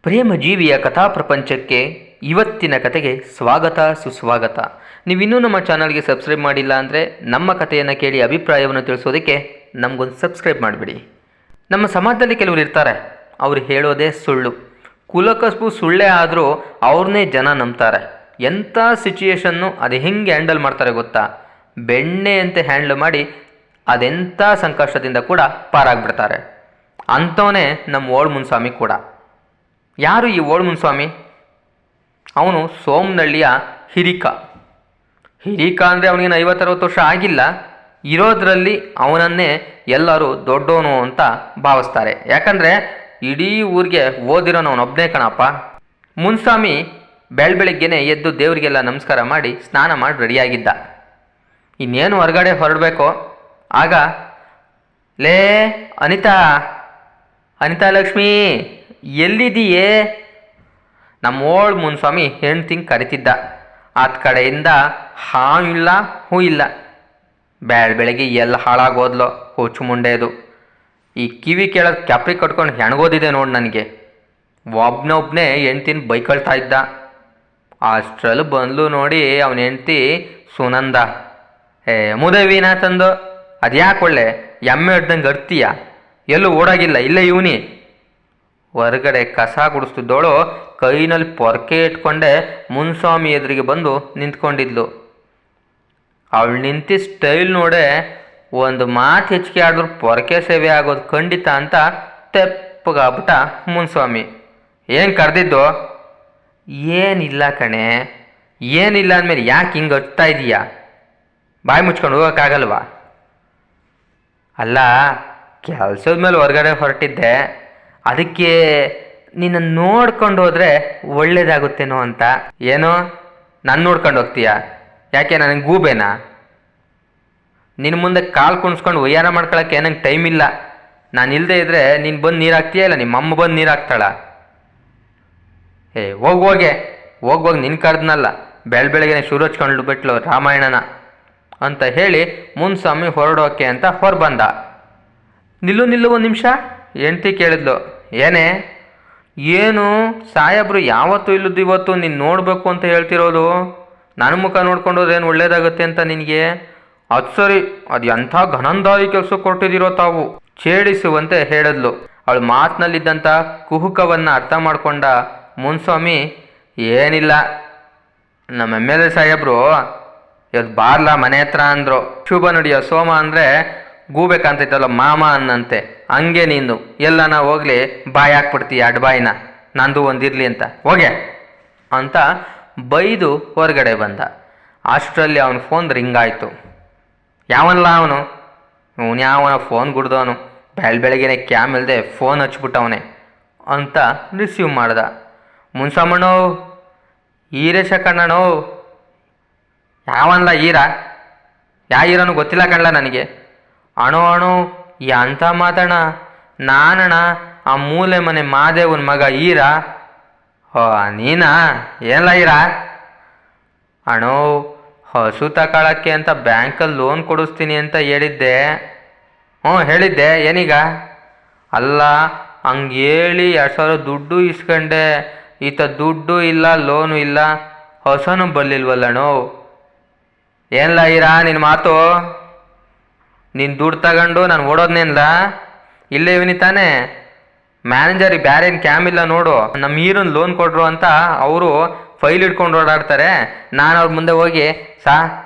ಪ್ರೇಮ ಜೀವಿಯ ಕಥಾ ಪ್ರಪಂಚಕ್ಕೆ ಇವತ್ತಿನ ಕತೆಗೆ ಸ್ವಾಗತ ಸುಸ್ವಾಗತ. ನೀವಿನ್ನೂ ನಮ್ಮ ಚಾನಲ್ಗೆ ಸಬ್ಸ್ಕ್ರೈಬ್ ಮಾಡಿಲ್ಲ ಅಂದರೆ ನಮ್ಮ ಕಥೆಯನ್ನು ಕೇಳಿ ಅಭಿಪ್ರಾಯವನ್ನು ತಿಳಿಸೋದಕ್ಕೆ ನಮಗೊಂದು ಸಬ್ಸ್ಕ್ರೈಬ್ ಮಾಡಿಬಿಡಿ. ನಮ್ಮ ಸಮಾಜದಲ್ಲಿ ಕೆಲವರು ಇರ್ತಾರೆ, ಅವ್ರು ಹೇಳೋದೇ ಸುಳ್ಳು. ಕುಲಕಸ್ಬು ಸುಳ್ಳೇ ಆದರೂ ಅವ್ರನ್ನೇ ಜನ ನಂಬ್ತಾರೆ. ಎಂಥ ಸಿಚುಯೇಷನ್ನು ಅದು ಹೆಂಗೆ ಹ್ಯಾಂಡಲ್ ಮಾಡ್ತಾರೆ ಗೊತ್ತಾ? ಬೆಣ್ಣೆಯಂತೆ ಹ್ಯಾಂಡಲ್ ಮಾಡಿ ಅದೆಂಥ ಸಂಕಷ್ಟದಿಂದ ಕೂಡ ಪಾರಾಗ್ಬಿಡ್ತಾರೆ. ಅಂಥವನೇ ನಮ್ಮ ಓಳ್ ಮುನ್ಸ್ವಾಮಿ ಕೂಡ. ಯಾರು ಈ ಓಳ್ ಮುನ್ಸ್ವಾಮಿ? ಅವನು ಸೋಮನಹಳ್ಳಿಯ ಹಿರಿಕ ಅಂದರೆ ಅವನಿಗೇನು 50-60 ವರ್ಷ ಆಗಿಲ್ಲ. ಇರೋದ್ರಲ್ಲಿ ಅವನನ್ನೇ ಎಲ್ಲರೂ ದೊಡ್ಡವನು ಅಂತ ಭಾವಿಸ್ತಾರೆ. ಯಾಕಂದರೆ ಇಡೀ ಊರಿಗೆ ಓದಿರೋನು ಅವನೊಬ್ಬನೇ ಕಣಪ್ಪ. ಮುನ್ಸ್ವಾಮಿ ಬೆಳಗ್ಗೆನೆ ಎದ್ದು ದೇವರಿಗೆಲ್ಲ ನಮಸ್ಕಾರ ಮಾಡಿ ಸ್ನಾನ ಮಾಡಿ ರೆಡಿಯಾಗಿದ್ದ. ಇನ್ನೇನು ಹೊರಗಡೆ ಹೊರಡಬೇಕು. ಆಗ ಲೇ ಅನಿತಾ ಲಕ್ಷ್ಮಿ ಎಲ್ಲಿದೀಯೇ? ನಮ್ಮ ಓಳ್ ಮುನ್ಸ್ವಾಮಿ ಹೆಣ್ತಿಂಗ್ ಕರಿತಿದ್ದ. ಆದ ಕಡೆಯಿಂದ ಹಾ ಇಲ್ಲ ಹೂ ಇಲ್ಲ. ಬೆಳಗ್ಗೆ ಎಲ್ಲ ಹಾಳಾಗೋದ್ಲು ಹುಚ್ಚು ಮುಂಡೆದು. ಈ ಕಿವಿ ಕೇಳೋದು ಕ್ಯಾಪ್ರಿ ಕಟ್ಕೊಂಡು ಹೆಣ್ಗೋದಿದೆ ನೋಡಿ ನನಗೆ. ಒಬ್ಬನೇ ಹೆಣ್ತಿನ ಬೈಕಳ್ತಾ ಇದ್ದ. ಅಷ್ಟರಲ್ಲಿ ಬಂದ್ಲು ನೋಡಿ ಅವನ ಹೆಂಡ್ತಿ ಸುನಂದ. ಮುದವಿನ ತಂದು ಅದ್ಯಾಕೆ ಒಳ್ಳೆ ಎಮ್ಮೆ ಹಿಡ್ದಂಗೆ ಅರ್ತೀಯ? ಎಲ್ಲೂ ಓಡಾಗಿಲ್ಲ, ಇಲ್ಲೇ ಇವನಿ. ಹೊರಗಡೆ ಕಸ ಗುಡಿಸ್ತಿದ್ದೋಳು ಕೈನಲ್ಲಿ ಪೊರಕೆ ಇಟ್ಕೊಂಡೆ ಮುನ್ಸ್ವಾಮಿ ಎದುರಿಗೆ ಬಂದು ನಿಂತ್ಕೊಂಡಿದ್ಲು. ಅವಳು ನಿಂತಿ ಸ್ಟೈಲ್ ನೋಡೆ ಒಂದು ಮಾತು ಹೆಚ್ಚಿಗೆ ಆಡಿದ್ರು ಪೊರಕೆ ಸೇವೆ ಆಗೋದು ಖಂಡಿತ ಅಂತ ತೆಪ್ಪಗಾಗ್ಬಿಟ್ಟ ಮುನ್ಸ್ವಾಮಿ. ಏನು ಕರೆದಿದ್ದು? ಏನಿಲ್ಲ ಕಣೆ. ಏನಿಲ್ಲ ಅಂದಮೇಲೆ ಯಾಕೆ ಹಿಂಗೆ ಹತ್ತಾ ಇದೀಯಾ? ಬಾಯಿ ಮುಚ್ಕೊಂಡು ಹೋಗೋಕ್ಕಾಗಲ್ವಾ? ಅಲ್ಲ, ಕೆಲಸದ ಮೇಲೆ ಹೊರಗಡೆ ಹೊರಟಿದ್ದೆ, ಅದಕ್ಕೆ ನಿನ್ನ ನೋಡ್ಕೊಂಡು ಹೋದರೆ ಒಳ್ಳೇದಾಗುತ್ತೇನೋ ಅಂತ. ಏನೋ ನಾನು ನೋಡ್ಕೊಂಡು ಹೋಗ್ತೀಯಾ? ಯಾಕೆ ನನಗೆ ಗೂಬೇನಾ? ನಿನ್ನ ಮುಂದೆ ಕಾಲು ಕುಣಿಸ್ಕೊಂಡು ಒಯ್ಯಾರ ಮಾಡ್ಕೊಳಕ್ಕೆ ನಂಗೆ ಟೈಮ್ ಇಲ್ಲ. ನಾನು ಇಲ್ಲದೆ ಇದ್ದರೆ ನೀನು ಬಂದು ನೀರು ಹಾಕ್ತೀಯ ಇಲ್ಲ ನಿಮ್ಮ ಅಮ್ಮ ಬಂದು ನೀರು ಹಾಕ್ತಾಳ? ಹೋಗಿ ನಿನ್ನ ಕರೆದ್ನಲ್ಲ, ಬೆಳಗ್ಗೆನೆ ಶುರು ಹಚ್ಕೊಂಡು ಬಿಟ್ಲು ರಾಮಾಯಣನ ಅಂತ ಹೇಳಿ ಮುನ್ಸ್ವಾಮಿ ಹೊರಡೋಕೆ ಅಂತ ಹೊರಬಂದ. ನಿಲ್ಲು ಒಂದು ನಿಮಿಷ, ಹೆಂಡ್ತಿ ಕೇಳಿದ್ಲು. ಏನು ಸಾಹೇಬ್ರು ಯಾವತ್ತೂ ಇಲ್ಲದ್ದು ಇವತ್ತು ನೀನು ನೋಡಬೇಕು ಅಂತ ಹೇಳ್ತಿರೋದು? ನನ್ನ ಮುಖ ನೋಡ್ಕೊಂಡೋದ್ರೆ ಏನು ಒಳ್ಳೇದಾಗುತ್ತೆ ಅಂತ ನಿನಗೆ? ಅದು ಸರಿ, ಅದು ಎಂಥ ಘನಂದಾರಿ ಕೆಲಸ ಕೊಟ್ಟಿದ್ದೀರೋ ತಾವು, ಛೇಡಿಸುವಂತೆ ಹೇಳಿದ್ಲು. ಅವಳು ಮಾತಿನಲ್ಲಿದ್ದಂಥ ಕುಹುಕವನ್ನು ಅರ್ಥ ಮಾಡ್ಕೊಂಡ ಮುನ್ಸ್ವಾಮಿ, ಏನಿಲ್ಲ, ನಮ್ಮ MLA ಸಾಹೇಬ್ರು ಇವತ್ತು ಬಾರ್ಲ ಮನೆ ಹತ್ರ ಅಂದರು. ಶುಭ ನುಡಿಯೋ ಸೋಮ ಅಂದರೆ ಗೂಬೇಕಂತೈತಲ್ಲ ಮಾಮ ಅನ್ನಂತೆ. ಹಂಗೆ ನೀನು ಎಲ್ಲನ ಹೋಗ್ಲಿ ಬಾಯಿ ಹಾಕ್ಬಿಡ್ತೀಯ ಅಡ್ಬಾಯಿನ, ನಂದು ಒಂದಿರಲಿ ಅಂತ ಹೋಗೆ ಅಂತ ಬೈದು ಹೊರಗಡೆ ಬಂದ. ಅಷ್ಟರಲ್ಲಿ ಅವನ ಫೋನ್ ರಿಂಗ್ ಆಯಿತು. ಯಾವನಲ್ಲ ಅವನು ಯಾವನ ಫೋನ್ ಗುಡ್ದವನು, ಬೆಳಗ್ಗೆನೆ ಕ್ಯಾಮ್ ಇಲ್ಲದೆ ಫೋನ್ ಹಚ್ಬಿಟ್ಟವನೆ ಅಂತ ರಿಸೀವ್ ಮಾಡ್ದ. ಮುನ್ಸಮ್ಮಣ್ಣೋ, ಈರೇಶ ಕಣ್ಣಣ್ಣೋ. ಯಾವನಲ್ಲ ಈರನು ಗೊತ್ತಿಲ್ಲ ಕಣ್ಲ ನನಗೆ. ಅಣೋ ಎಂಥ ಮಾತಣ್ಣ? ನಾನಣ್ಣ ಆ ಮೂಲೆ ಮನೆ ಮಾದೇವನ ಮಗ ಈರ. ನೀನಾ? ಏನಲ್ಲ ಅಣೋ, ಹಸು ತಗೊಳಕ್ಕೆ ಅಂತ ಬ್ಯಾಂಕಲ್ಲಿ ಲೋನ್ ಕೊಡಿಸ್ತೀನಿ ಅಂತ ಹೇಳಿದ್ದೆ. ಹೇಳಿದ್ದೆ, ಏನೀಗ? ಅಲ್ಲ, ಹಂಗೆ ಹೇಳಿ 2,000 ದುಡ್ಡು ಇಸ್ಕೊಂಡೆ. ಈತ ದುಡ್ಡು ಇಲ್ಲ, ಲೋನು ಇಲ್ಲ, ಹೊಸನು ಬರಲಿಲ್ವಲ್ಲಣೋ. ಏನಲ್ಲ ನಿನ್ನ ಮಾತು? ನೀನು ದುಡ್ಡು ತಗೊಂಡು ನಾನು ಓಡೋದ್ನೇನ್ಲ? ಇಲ್ಲೇ ಇವನಿ ತಾನೇ ಮ್ಯಾನೇಜರಿಗೆ ಬೇರೆ ಏನು ಕ್ಯಾಮ್ ಇಲ್ಲ ನೋಡು, ನಮ್ಮ ಹೀರೋನ್ ಲೋನ್ ಕೊಡ್ರು ಅಂತ ಅವರು ಫೈಲ್ ಇಟ್ಕೊಂಡು ಓಡಾಡ್ತಾರೆ. ನಾನು ಅವ್ರ ಮುಂದೆ ಹೋಗಿ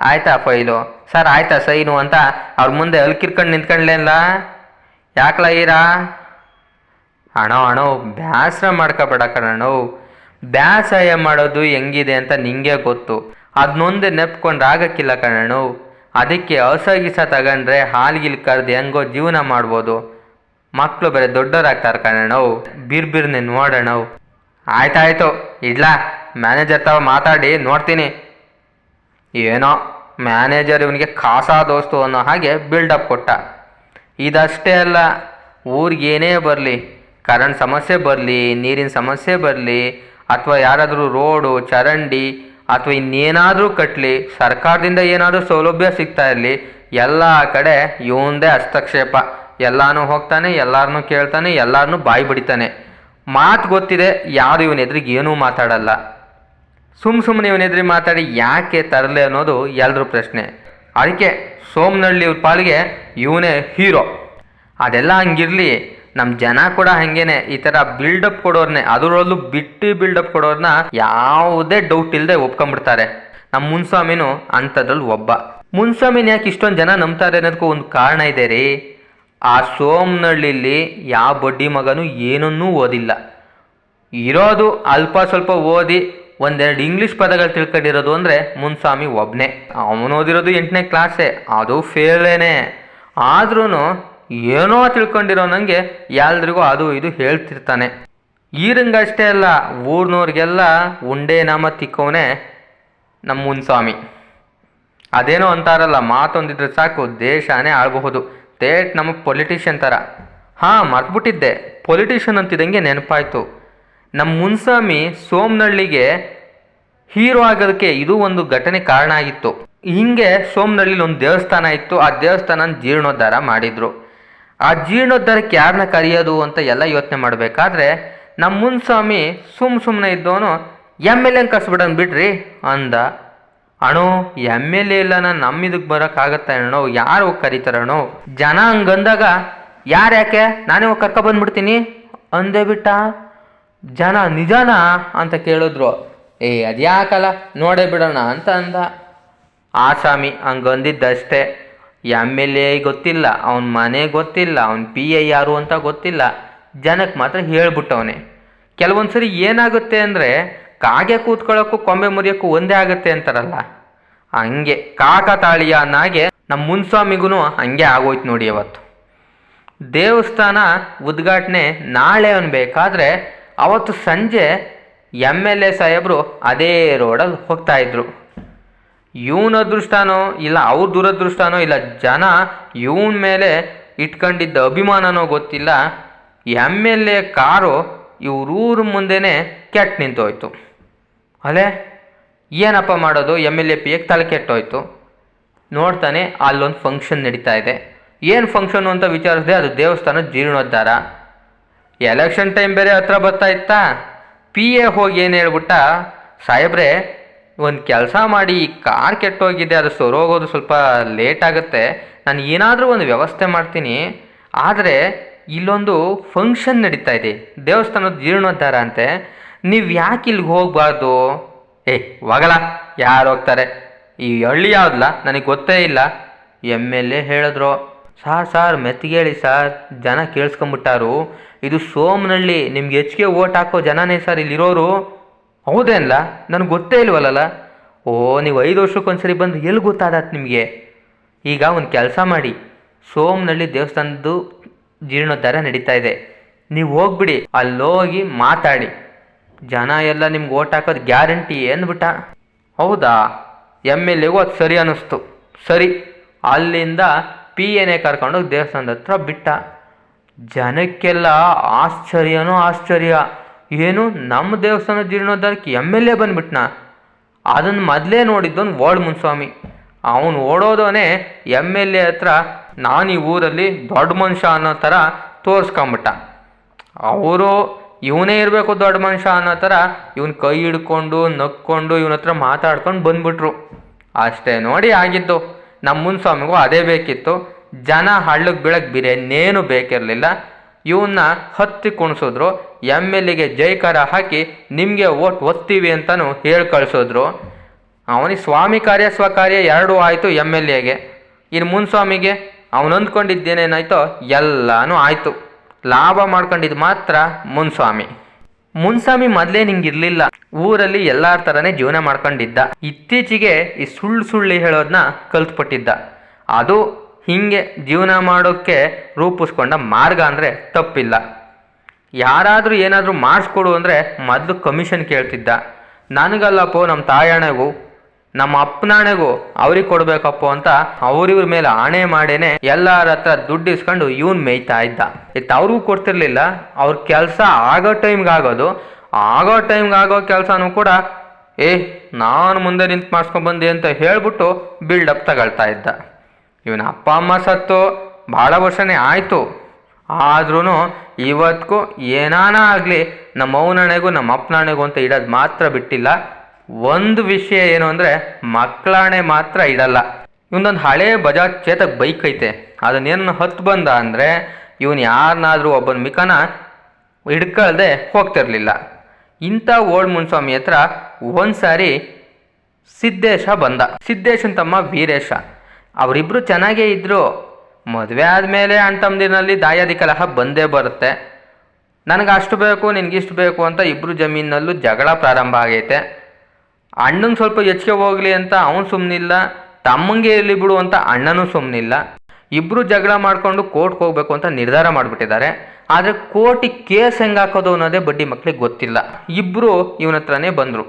ಆಯ್ತಾ ಫೈಲು, ಸರ್ ಆಯ್ತಾ ಸೈನು ಅಂತ ಅವ್ರ ಮುಂದೆ ಅಲ್ಕಿರ್ಕೊಂಡು ನಿಂತ್ಕೊಂಡ್ಲೇನ್ಲ? ಯಾಕಲ ಅಣೋ ಬ್ಯಾಸರ ಮಾಡ್ಕೋಬೇಡ ಕಣೋ. ಬ್ಯಾಸಾಯ ಮಾಡೋದು ಹೆಂಗಿದೆ ಅಂತ ನಿಂಗೆ ಗೊತ್ತು. ಅದನ್ನೊಂದೇ ನೆಪ್ಕೊಂಡು ಆಗಕ್ಕಿಲ್ಲ ಕಣೋ. ಅದಕ್ಕೆ ಗಿಸ ತಗೊಂಡ್ರೆ ಹಾಲ್ಗಿಲ್ ಕರೆದು ಹೆಂಗೋ ಜೀವನ ಮಾಡ್ಬೋದು. ಮಕ್ಕಳು ಬೇರೆ ದೊಡ್ಡವರಾಗ್ತಾರೆ ಕಣೋ. ಬಿರ್ಬಿರ್ನೆ ನೋಡೋಣ. ಆಯ್ತಾಯ್ತು ಇಡ್ಲಾ, ಮ್ಯಾನೇಜರ್ ತಾವ ಮಾತಾಡಿ ನೋಡ್ತೀನಿ. ಏನೋ ಮ್ಯಾನೇಜರ್ ಇವನಿಗೆ ಖಾಸಾ ದೋಸ್ತು ಅನ್ನೋ ಹಾಗೆ ಬಿಲ್ಡಪ್ ಕೊಟ್ಟ. ಇದಷ್ಟೇ ಅಲ್ಲ, ಊರಿಗೇನೇ ಬರಲಿ, ಕರೆಂಟ್ ಸಮಸ್ಯೆ ಬರಲಿ, ನೀರಿನ ಸಮಸ್ಯೆ ಬರಲಿ, ಅಥವಾ ಯಾರಾದರೂ ರೋಡು ಚರಂಡಿ ಅಥವಾ ಇನ್ನೇನಾದರೂ ಕಟ್ಟಲಿ, ಸರ್ಕಾರದಿಂದ ಏನಾದರೂ ಸೌಲಭ್ಯ ಸಿಗ್ತಾ ಇರಲಿ, ಎಲ್ಲ ಕಡೆ ಇವಂದೇ ಹಸ್ತಕ್ಷೇಪ. ಎಲ್ಲಾನು ಹೋಗ್ತಾನೆ, ಎಲ್ಲರನ್ನೂ ಕೇಳ್ತಾನೆ, ಎಲ್ಲರನ್ನೂ ಬಾಯಿ ಬಿಡಿತಾನೆ. ಮಾತು ಗೊತ್ತಿದೆ, ಯಾರು ಇವನ ಎದುರಿಗೆ ಏನೂ ಮಾತಾಡಲ್ಲ. ಸುಮ್ಮನೆ ಇವನ ಎದುರಿಗೆ ಮಾತಾಡಿ ಯಾಕೆ ತರಲೆ ಅನ್ನೋದು ಎಲ್ರ ಪ್ರಶ್ನೆ. ಅದಕ್ಕೆ ಸೋಮನಹಳ್ಳಿ ಇವ್ರ ಪಾಲಿಗೆ ಇವನೇ ಹೀರೋ. ಅದೆಲ್ಲ ಹಂಗಿರಲಿ, ನಮ್ಮ ಜನ ಕೂಡ ಹಾಗೇನೆ ಈ ಥರ ಬಿಲ್ಡಪ್ ಕೊಡೋರ್ನೇ, ಅದರಲ್ಲೂ ಬಿಟ್ಟು ಬಿಲ್ಡಪ್ ಕೊಡೋರ್ನ ಯಾವುದೇ ಡೌಟ್ ಇಲ್ಲದೆ ಒಪ್ಕೊಂಡ್ಬಿಡ್ತಾರೆ. ನಮ್ಮ ಮುನ್ಸ್ವಾಮಿನೂ ಅಂಥದ್ರಲ್ಲಿ ಒಬ್ಬ. ಮುನ್ಸ್ವಾಮಿನ ಯಾಕೆ ಇಷ್ಟೊಂದು ಜನ ನಂಬ್ತಾರೆ ಅನ್ನೋದಕ್ಕೂ ಒಂದು ಕಾರಣ ಇದೆ ರೀ. ಆ ಸೋಮನಹಳ್ಳಿಲಿ ಯಾವ ಬಡ್ಡಿ ಮಗನೂ ಏನನ್ನೂ ಓದಿಲ್ಲ. ಇರೋದು ಅಲ್ಪ ಸ್ವಲ್ಪ ಓದಿ ಒಂದೆರಡು ಇಂಗ್ಲೀಷ್ ಪದಗಳು ತಿಳ್ಕೊಂಡಿರೋದು ಅಂದರೆ ಮುನ್ಸ್ವಾಮಿ ಒಬ್ಬನೇ. ಅವನು ಓದಿರೋದು 8ನೇ ಕ್ಲಾಸೇ, ಅದು ಫೇಲೇನೆ. ಆದ್ರೂ ಏನೋ ತಿಳ್ಕೊಂಡಿರೋ ನನಗೆ ಎಲ್ರಿಗೂ ಅದು ಇದು ಹೇಳ್ತಿರ್ತಾನೆ. ಈರಂಗಷ್ಟೇ ಅಲ್ಲ, ಊರ್ನವ್ರಿಗೆಲ್ಲ ಉಂಡೆ ನಾಮ ತಿಕ್ಕವನೇ ನಮ್ಮ ಮುನ್ಸ್ವಾಮಿ. ಅದೇನೋ ಅಂತಾರಲ್ಲ, ಮಾತೊಂದಿದ್ರೆ ಸಾಕು ದೇಶನೇ ಆಳಬಹುದು. ತೇಟ್ ನಮ್ಮ ಪೊಲಿಟಿಷಿಯನ್ ಥರ. ಹಾಂ, ಮರ್ತ್ಬಿಟ್ಟಿದ್ದೆ, ಪೊಲಿಟಿಷಿಯನ್ ಅಂತಿದ್ದಂಗೆ ನೆನಪಾಯಿತು. ನಮ್ಮ ಮುನ್ಸ್ವಾಮಿ ಸೋಮನಹಳ್ಳಿಗೆ ಹೀರೋ ಆಗೋದಕ್ಕೆ ಇದು ಒಂದು ಘಟನೆ ಕಾರಣ ಆಗಿತ್ತು. ಹಿಂಗೆ ಸೋಮನಹಳ್ಳಿಲಿ ಒಂದು ದೇವಸ್ಥಾನ ಇತ್ತು. ಆ ದೇವಸ್ಥಾನ ಜೀರ್ಣೋದ್ಧಾರ ಮಾಡಿದರು. ಆ ಜೀರ್ಣೋದ್ಧಾರಕ್ಕೆ ಯಾರನ್ನ ಕರೆಯೋದು ಅಂತ ಎಲ್ಲ ಯೋಚನೆ ಮಾಡಬೇಕಾದ್ರೆ ನಮ್ಮ ಮುನ್ಸ್ವಾಮಿ ಸುಮ್ಮನೆ ಇದ್ದವನು MLA ಕರ್ಸ್ಬಿಡೋಣ ಬಿಡ್ರಿ ಅಂದ. ಅಣ್ಣೋ MLA ಇಲ್ಲ, ನಾನು ನಮ್ಮ ಇದಕ್ಕೆ ಬರೋಕ್ಕಾಗತ್ತ ಅಣ್ಣೋ, ಯಾರು ಹೋಗಿ ಕರೀತಾರಣ್ಣೋ? ಜನ ಹಂಗಂದಾಗ ಯಾಕೆ ನಾನೇ ಹೋಗಿ ಕರ್ಕೊಬಂದ್ಬಿಡ್ತೀನಿ ಅಂದೇ ಬಿಟ್ಟ. ಜನ ನಿಜಾನ ಅಂತ ಕೇಳಿದ್ರು. ಅದ್ಯಾಕಲ್ಲ, ನೋಡೇ ಬಿಡೋಣ ಅಂತ ಅಂದ. ಆಸಾಮಿ ಹಂಗಂದಿದ್ದಷ್ಟೇ. MLA ಗೊತ್ತಿಲ್ಲ, ಅವನ ಮನೆ ಗೊತ್ತಿಲ್ಲ, ಅವನ PA ಯಾರು ಅಂತ ಗೊತ್ತಿಲ್ಲ, ಜನಕ್ಕೆ ಮಾತ್ರ ಹೇಳ್ಬಿಟ್ಟವನೆ. ಕೆಲವೊಂದು ಸರಿ ಏನಾಗುತ್ತೆ ಅಂದರೆ ಕಾಗೆ ಕೂತ್ಕೊಳ್ಳೋಕ್ಕೂ ಕೊಂಬೆ ಮುರಿಯೋಕ್ಕೂ ಒಂದೇ ಆಗುತ್ತೆ ಅಂತಾರಲ್ಲ, ಹಂಗೆ ಕಾಕತಾಳೀಯ ಅನ್ನಾಗೆ ನಮ್ಮ ಮುನ್ಸ್ವಾಮಿಗೂ ಹಂಗೆ ಆಗೋಯ್ತು ನೋಡಿ. ಅವತ್ತು ದೇವಸ್ಥಾನ ಉದ್ಘಾಟನೆ ನಾಳೆ ಅನ್ಬೇಕಾದ್ರೆ ಅವತ್ತು ಸಂಜೆ MLA ಸಾಹೇಬರು ಅದೇ ರೋಡಲ್ಲಿ ಹೋಗ್ತಾಯಿದ್ರು. ಇವನ ಅದೃಷ್ಟನೋ ಇಲ್ಲ ಅವ್ರ ದುರದೃಷ್ಟನೋ ಇಲ್ಲ ಜನ ಇವನ ಮೇಲೆ ಇಟ್ಕೊಂಡಿದ್ದ ಅಭಿಮಾನನೋ ಗೊತ್ತಿಲ್ಲ, MLA ಕಾರು ಇವ್ರೂರ ಮುಂದೆನೇ ಕೆಟ್ಟು ನಿಂತೋಯ್ತು. ಅಲ್ಲೇ ಏನಪ್ಪ ಮಾಡೋದು, MLA PAಗೆ ತಲೆ ಕೆಟ್ಟೋಯ್ತು. ನೋಡ್ತಾನೆ ಅಲ್ಲೊಂದು ಫಂಕ್ಷನ್ ನಡೀತಾ ಇದೆ. ಏನು ಫಂಕ್ಷನು ಅಂತ ವಿಚಾರಿಸಿದೆ, ಅದು ದೇವಸ್ಥಾನ ಜೀರ್ಣೋದ್ಧಾರ. ಎಲೆಕ್ಷನ್ ಟೈಮ್ ಬೇರೆ ಹತ್ರ ಬರ್ತಾ ಇತ್ತಾ. PA ಹೋಗಿ ಏನು ಹೇಳ್ಬಿಟ್ಟ, ಸಾಹೇಬ್ರೆ ಒಂದು ಕೆಲಸ ಮಾಡಿ, ಈ ಕಾರ್ ಕೆಟ್ಟೋಗಿದೆ, ಅದು ಸೊರೋಗೋದು ಸ್ವಲ್ಪ ಲೇಟ್ ಆಗುತ್ತೆ, ನಾನು ಏನಾದರೂ ಒಂದು ವ್ಯವಸ್ಥೆ ಮಾಡ್ತೀನಿ, ಆದರೆ ಇಲ್ಲೊಂದು ಫಂಕ್ಷನ್ ನಡೀತಾ ಇದೆ, ದೇವಸ್ಥಾನದ ಜೀರ್ಣೋದ್ಧಾರ ಅಂತೆ, ನೀವು ಯಾಕೆ ಇಲ್ಲಿಗೆ ಹೋಗಬಾರ್ದು? ಹೋಗಲ್ಲ, ಯಾರು ಹೋಗ್ತಾರೆ, ಈ ಹಳ್ಳಿ ಯಾವುದಲ್ಲ ನನಗೆ ಗೊತ್ತೇ ಇಲ್ಲ. MLA ಹೇಳಿದ್ರು. ಸಾರ್ ಮೆತ್ತಿಗೆ ಹೇಳಿ ಸಾರ್, ಜನ ಕೇಳಿಸ್ಕೊಂಬಿಟ್ಟಾರು, ಇದು ಸೋಮನಹಳ್ಳಿ, ನಿಮ್ಗೆ ಹೆಚ್ಚಿಗೆ ಓಟ್ ಹಾಕೋ ಜನನೇ ಸರ್ ಇಲ್ಲಿರೋರು. ಹೌದೇನಲ್ಲ, ನನಗೆ ಗೊತ್ತೇ ಇಲ್ವಲ್ಲ. ನೀವು 5 ವರ್ಷಕ್ಕೊಂದ್ಸರಿ ಬಂದು ಎಲ್ಲಿ ಗೊತ್ತಾದತ್ ನಿಮಗೆ? ಈಗ ಒಂದು ಕೆಲಸ ಮಾಡಿ, ಸೋಮನಹಳ್ಳಿ ದೇವಸ್ಥಾನದ್ದು ಜೀರ್ಣೋದ್ಧಾರ ನಡೀತಾ ಇದೆ, ನೀವು ಹೋಗ್ಬಿಡಿ, ಅಲ್ಲೋಗಿ ಮಾತಾಡಿ, ಜನ ಎಲ್ಲ ನಿಮ್ಗೆ ಓಟ್ ಹಾಕೋದು ಗ್ಯಾರಂಟಿ ಅಂದ್ಬಿಟ್ಟ. ಹೌದಾ? MLAಗೂ ಅದು ಸರಿ ಅನ್ನಿಸ್ತು. ಸರಿ, ಅಲ್ಲಿಂದ PAನೇ ಕರ್ಕೊಂಡೋಗಿ ದೇವಸ್ಥಾನದ ಹತ್ರ ಬಿಟ್ಟ. ಜನಕ್ಕೆಲ್ಲ ಆಶ್ಚರ್ಯ. ಏನು, ನಮ್ಮ ದೇವಸ್ಥಾನ ಜೀರ್ಣೋದ್ಧಾರಕ್ಕೆ MLA ಬಂದ್ಬಿಟ್ನ? ಅದನ್ನು ಮೊದಲೇ ನೋಡಿದ್ದವನು ಓಲ್ಡ್ ಮುನ್ಸ್ವಾಮಿ. ಅವನು ಓಡೋದವನೇ MLA ಹತ್ರ ನಾನು ಈ ಊರಲ್ಲಿ ದೊಡ್ಡ ಮನುಷ್ಯ ಅನ್ನೋ ಥರ ತೋರಿಸ್ಕೊಂಬಿಟ್ಟ. ಅವರು ಇವನೇ ಇರಬೇಕು ದೊಡ್ಡ ಮನುಷ್ಯ ಅನ್ನೋ ಥರ ಇವನ್ ಕೈ ಹಿಡ್ಕೊಂಡು ನಕ್ಕೊಂಡು ಇವನ ಹತ್ರ ಮಾತಾಡ್ಕೊಂಡು ಬಂದ್ಬಿಟ್ರು. ಅಷ್ಟೇ ನೋಡಿ ಆಗಿದ್ದು. ನಮ್ಮ ಮುನ್ಸ್ವಾಮಿಗೂ ಅದೇ ಬೇಕಿತ್ತು. ಜನ ಹಳ್ಳಕ್ಕೆ ಬೀಳಕ್ಕೆ ಬೇರೇನೇನು ಬೇಕಿರಲಿಲ್ಲ. ಇವನ್ನ ಹತ್ತಿ ಕುಣಿಸಿದ್ರು. MLAಗೆ ಜೈಕಾರ ಹಾಕಿ ನಿಮಗೆ ಓಟ್ ಒತ್ತೀವಿ ಅಂತಲೂ ಹೇಳಿ ಕಳಿಸಿದ್ರು. ಅವನಿಗೆ ಸ್ವಾಮಿ ಕಾರ್ಯ ಸ್ವಕಾರ್ಯ ಎರಡೂ ಆಯಿತು MLAಗೆ. ಇನ್ನು ಮುನ್ಸ್ವಾಮಿಗೆ ಅವನು ಅಂದ್ಕೊಂಡಿದ್ದೇನೇನಾಯ್ತೋ ಎಲ್ಲನೂ ಆಯಿತು. ಲಾಭ ಮಾಡ್ಕೊಂಡಿದ್ದು ಮಾತ್ರ ಮುನ್ಸ್ವಾಮಿ ಮೊದಲೇ ನಿಂಗಿರಲಿಲ್ಲ. ಊರಲ್ಲಿ ಎಲ್ಲರ ಥರನೇ ಜೀವನ ಮಾಡ್ಕೊಂಡಿದ್ದ. ಇತ್ತೀಚೆಗೆ ಈ ಸುಳ್ಳು ಹೇಳೋದನ್ನ ಕಲ್ತ್ಪಟ್ಟಿದ್ದ. ಅದು ಹೀಗೆ ಜೀವನ ಮಾಡೋಕ್ಕೆ ರೂಪಿಸ್ಕೊಂಡ ಮಾರ್ಗ ಅಂದರೆ ತಪ್ಪಿಲ್ಲ. ಯಾರಾದರೂ ಏನಾದರೂ ಮಾಡಿಸ್ಕೊಡು ಅಂದರೆ ಮೊದಲು ಕಮಿಷನ್ ಕೇಳ್ತಿದ್ದ. ನನಗಲ್ಲಪ್ಪೋ, ನಮ್ಮ ತಾಯಣೆಗೂ ನಮ್ಮ ಅಪ್ಪನಾಣೆಗೂ ಅವ್ರಿಗೆ ಕೊಡಬೇಕಪ್ಪೋ ಅಂತ ಅವ್ರಿವ್ರ ಮೇಲೆ ಆಣೆ ಮಾಡೇನೆ ಎಲ್ಲರ ಹತ್ರ ದುಡ್ಡು ಇಸ್ಕೊಂಡು ಇವನ್ ಮೇಯ್ತಾ ಇದ್ದ. ಅವ್ರಿಗೂ ಕೊಡ್ತಿರ್ಲಿಲ್ಲ. ಅವ್ರ ಕೆಲಸ ಆಗೋ ಟೈಮ್ಗೆ ಆಗೋ ಕೆಲಸನೂ ಕೂಡ ನಾನು ಮುಂದೆ ನಿಂತು ಮಾಡಿಸ್ಕೊಂಡ್ಬಂದೆ ಅಂತ ಹೇಳ್ಬಿಟ್ಟು ಬಿಲ್ಡಪ್ ತಗೊಳ್ತಾ ಇದ್ದ. ಇವನ ಅಪ್ಪ ಅಮ್ಮ ಸತ್ತು ಭಾಳ ವರ್ಷನೇ ಆಯಿತು. ಆದ್ರೂ ಇವತ್ತಿಗೂ ಏನಾನ ಆಗಲಿ ನಮ್ಮ ಅವನಣೆಗೂ ನಮ್ಮ ಅಪ್ಪನಾಣೆಗೂ ಅಂತ ಇಡೋದು ಮಾತ್ರ ಬಿಟ್ಟಿಲ್ಲ. ಒಂದು ವಿಷಯ ಏನು ಅಂದರೆ ಮಕ್ಕಳಾಣೆ ಮಾತ್ರ ಇಡಲ್ಲ. ಇವನೊಂದು ಹಳೇ ಬಜಾಜ್ ಚೇತಕ್ ಬೈಕ್ ಐತೆ, ಅದನ್ನೇನು ಹತ್ತು ಬಂದ ಅಂದರೆ ಇವನು ಯಾರನ್ನಾದ್ರೂ ಒಬ್ಬನ ಮಿಕನ ಹಿಡ್ಕೊಳ್ದೆ ಹೋಗ್ತಿರ್ಲಿಲ್ಲ. ಇಂಥ ಓಲ್ಡ್ ಮುನ್ಸ್ವಾಮಿ ಹತ್ರ ಒಂದು ಸಾರಿ ಸಿದ್ದೇಶ ಬಂದ. ಸಿದ್ದೇಶನ್ ತಮ್ಮ ವೀರೇಶ. ಅವರಿಬ್ಬರು ಚೆನ್ನಾಗೇ ಇದ್ದರು. ಮದುವೆ ಆದಮೇಲೆ ಅಣ್ಣ ತಮ್ಮದಿನಲ್ಲಿ ದಾಯಾದಿ ಕಲಹ ಬಂದೇ ಬರುತ್ತೆ. ನನಗೆ ಅಷ್ಟು ಬೇಕು ನಿನಗಿಷ್ಟು ಬೇಕು ಅಂತ ಇಬ್ಬರು ಜಮೀನಲ್ಲೂ ಜಗಳ ಪ್ರಾರಂಭ ಆಗೈತೆ. ಅಣ್ಣಂಗೆ ಸ್ವಲ್ಪ ಹೆಚ್ಚಿಗೆ ಹೋಗಲಿ ಅಂತ ಅವನು ಸುಮ್ಮನಿಲ್ಲ, ತಮ್ಮಂಗೆ ಇರಲಿ ಬಿಡು ಅಂತ ಅಣ್ಣನೂ ಸುಮ್ಮನಿಲ್ಲ. ಇಬ್ಬರು ಜಗಳ ಮಾಡಿಕೊಂಡು ಕೋರ್ಟ್ಗೆ ಹೋಗಬೇಕು ಅಂತ ನಿರ್ಧಾರ ಮಾಡಿಬಿಟ್ಟಿದ್ದಾರೆ. ಆದರೆ ಕೋರ್ಟಿಗೆ ಕೇಸ್ ಹೆಂಗೆ ಹಾಕೋದು ಅನ್ನೋದೇ ಬಡ್ಡಿ ಮಕ್ಕಳಿಗೆ ಗೊತ್ತಿಲ್ಲ. ಇಬ್ಬರು ಇವನ ಹತ್ರನೇ ಬಂದರು.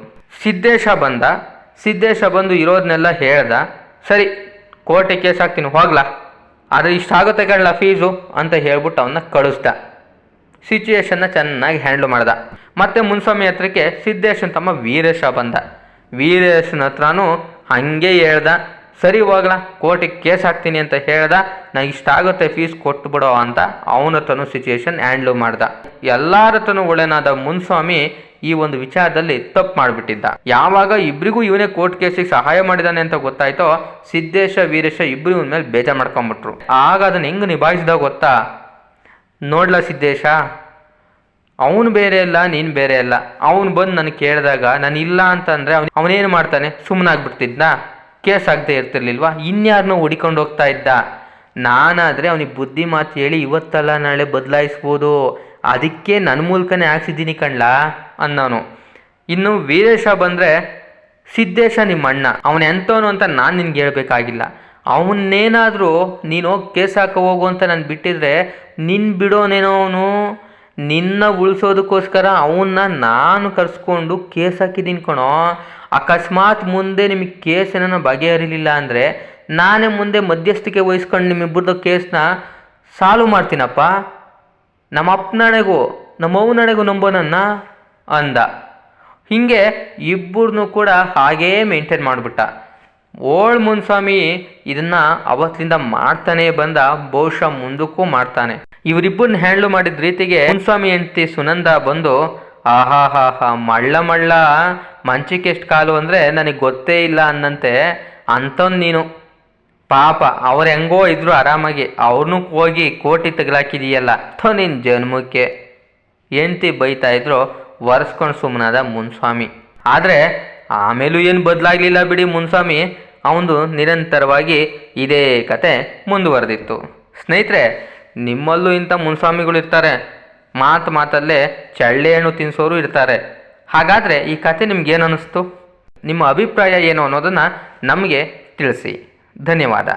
ಸಿದ್ದೇಶ ಬಂದು ಇರೋದನ್ನೆಲ್ಲ ಹೇಳ್ದ. ಸರಿ, ಕೋರ್ಟಿಗೆ ಕೇಸ್ ಹಾಕ್ತೀನಿ ಹೋಗ್ಲಾ, ಆದರೆ ಇಷ್ಟಾಗುತ್ತೆ ಕಳ್ಳ ಫೀಸು ಅಂತ ಹೇಳ್ಬಿಟ್ಟು ಅವನ್ನ ಕಳಿಸ್ದ. ಸಿಚುಯೇಷನ್ನ ಚೆನ್ನಾಗಿ ಹ್ಯಾಂಡ್ಲ್ ಮಾಡ್ದ. ಮತ್ತೆ ಮುನ್ಸ್ವಾಮಿ ಹತ್ರಕ್ಕೆ ಸಿದ್ದೇಶನ್ ತಮ್ಮ ವೀರೇಶ ಬಂದ. ವೀರೇಶನ ಹತ್ರನೂ ಹಾಗೆ ಹೇಳ್ದ, ಸರಿ ಹೋಗ್ಲಾ ಕೋರ್ಟಿಗೆ ಕೇಸ್ ಹಾಕ್ತೀನಿ ಅಂತ ಹೇಳ್ದ. ನನಗೆ ಇಷ್ಟಾಗುತ್ತೆ ಫೀಸ್ ಕೊಟ್ಬಿಡೋ ಅಂತ ಅವನ ಹತ್ರನೂ ಸಿಚುಯೇಷನ್ ಹ್ಯಾಂಡ್ಲ್ ಮಾಡ್ದ. ಎಲ್ಲರ ಹತ್ರನೂ ಒಳ್ಳೆನಾದ ಮುನ್ಸ್ವಾಮಿ ಈ ಒಂದು ವಿಚಾರದಲ್ಲಿ ತಪ್ಪು ಮಾಡಿಬಿಟ್ಟಿದ್ದ. ಯಾವಾಗ ಇಬ್ಬರಿಗೂ ಇವನೇ ಕೋರ್ಟ್ ಕೇಸಿಗೆ ಸಹಾಯ ಮಾಡಿದಾನೆ ಅಂತ ಗೊತ್ತಾಯ್ತೋ ಸಿದ್ದೇಶ ವೀರೇಶ ಇಬ್ಬರು ಇವನ ಮೇಲೆ ಬೇಜಾರು ಮಾಡ್ಕೊಂಬಿಟ್ರು. ಆಗ ಅದನ್ನು ಹೆಂಗೆ ನಿಭಾಯಿಸಿದಾಗ ಗೊತ್ತಾ, ನೋಡ್ಲಾ ಸಿದ್ದೇಶ, ಅವನು ಬೇರೆ ಅಲ್ಲ ನೀನು ಬೇರೆ ಅಲ್ಲ. ಅವನು ಬಂದು ನನಗೆ ಕೇಳಿದಾಗ ನಾನು ಇಲ್ಲ ಅಂತಂದರೆ ಅವನೇನು ಮಾಡ್ತಾನೆ, ಸುಮ್ಮನಾಗ್ಬಿಡ್ತಿದ್ನಾ, ಕೇಸ್ ಆಗದೆ ಇರ್ತಿರ್ಲಿಲ್ವಾ, ಇನ್ಯಾರನ್ನೋ ಹುಡಿಕೊಂಡು ಹೋಗ್ತಾ ಇದ್ದ. ನಾನಾದರೆ ಅವನಿಗೆ ಬುದ್ಧಿ ಮಾತು ಹೇಳಿ ಇವತ್ತಲ್ಲ ನಾಳೆ ಬದಲಾಯಿಸ್ಬೋದು, ಅದಕ್ಕೆ ನನ್ನ ಮೂಲಕನೇ ಹಾಕ್ಸಿದ್ದೀನಿ ಕಣ್ಲಾ ಅನ್ನೋನು. ಇನ್ನು ವೀರೇಶ ಬಂದರೆ, ಸಿದ್ದೇಶ ನಿಮ್ಮ ಅಣ್ಣ, ಅವನು ಎಂಥವನು ಅಂತ ನಾನು ನಿನ್ಗೆ ಹೇಳ್ಬೇಕಾಗಿಲ್ಲ. ಅವನ್ನೇನಾದರೂ ನೀನು ಹೋಗಿ ಕೇಸ್ ಹಾಕೋ ಹೋಗು ಅಂತ ನಾನು ಬಿಟ್ಟಿದ್ರೆ ನಿನ್ನ ಬಿಡೋನೇನೋ ಅವನು. ನಿನ್ನ ಉಳಿಸೋದಕ್ಕೋಸ್ಕರ ಅವನ್ನ ನಾನು ಕರೆಸ್ಕೊಂಡು ಕೇಸ್ ಹಾಕಿದ್ದೀನಿ ಕಣೋ. ಅಕಸ್ಮಾತ್ ಮುಂದೆ ನಿಮಗೆ ಕೇಸ್ ಏನೋ ಬಗೆಹರಿಲಿಲ್ಲ ಅಂದರೆ ನಾನೇ ಮುಂದೆ ಮಧ್ಯಸ್ಥಿಕೆ ವಹಿಸ್ಕೊಂಡು ನಿಮ್ಮಿಬ್ಬರದ್ದು ಕೇಸ್ನ ಸಾಲ್ವ್ ಮಾಡ್ತೀನಪ್ಪ. ನಮ್ಮ ಅಪ್ಪನಣೆಗೂ ನಮ್ಮ ಅವನಣೆಗೂ ನಂಬೋನನ್ನ ಅಂದ. ಹೀಗೆ ಇಬ್ಬರನ್ನೂ ಕೂಡ ಹಾಗೇ ಮೇಂಟೈನ್ ಮಾಡಿಬಿಟ್ಟ. ಓಲ್ಡ್ ಮುನ್ಸ್ವಾಮಿ ಇದನ್ನು ಅವತ್ತಿಂದ ಮಾಡ್ತಾನೆ ಬಂದ, ಬಹುಶಃ ಮುಂದಕ್ಕೂ ಮಾಡ್ತಾನೆ. ಇವರಿಬ್ಬರನ್ನ ಹ್ಯಾಂಡ್ಲ್ ಮಾಡಿದ ರೀತಿಗೆ ಮುನ್ಸ್ವಾಮಿ ಹೆಂಡತಿ ಸುನಂದ ಬಂದು, ಆಹಾ ಮಳ್ಳ ಮಂಚಕ್ಕೆ ಎಷ್ಟು ಕಾಲು ಅಂದರೆ ನನಗೆ ಗೊತ್ತೇ ಇಲ್ಲ ಅನ್ನಂತೆ ಅಂಥವ್ನು ನೀನು. ಪಾಪ ಅವ್ರು ಹೆಂಗೋ ಇದ್ರು ಆರಾಮಾಗಿ, ಅವ್ರನ್ನೂ ಹೋಗಿ ಕೋಟಿ ತಗಲಾಕಿದೀಯಲ್ಲ ನಿನ್ನ ಜನ್ಮಕ್ಕೆ ಹೆಂಡ್ತಿ ಬೈತಾ ಇದ್ರು. ಒರೆಸ್ಕೊಂಡು ಸುಮ್ಮನಾದ ಮುನ್ಸ್ವಾಮಿ. ಆದರೆ ಆಮೇಲೂ ಏನು ಬದಲಾಗಲಿಲ್ಲ ಬಿಡಿ ಮುನ್ಸ್ವಾಮಿ. ಅವನು ನಿರಂತರವಾಗಿ ಇದೇ ಕತೆ ಮುಂದುವರೆದಿತ್ತು. ಸ್ನೇಹಿತರೆ, ನಿಮ್ಮಲ್ಲೂ ಇಂಥ ಮುನ್ಸ್ವಾಮಿಗಳು ಇರ್ತಾರೆ. ಮಾತಲ್ಲೇ ಚಳ್ಳೆ ಹಣ್ಣು ತಿನ್ನಿಸೋರು ಇರ್ತಾರೆ. ಹಾಗಾದರೆ ಈ ಕತೆ ನಿಮ್ಗೇನು ಅನ್ನಿಸ್ತು? ನಿಮ್ಮ ಅಭಿಪ್ರಾಯ ಏನು ಅನ್ನೋದನ್ನು ನಮಗೆ ತಿಳಿಸಿ. ಧನ್ಯವಾದ.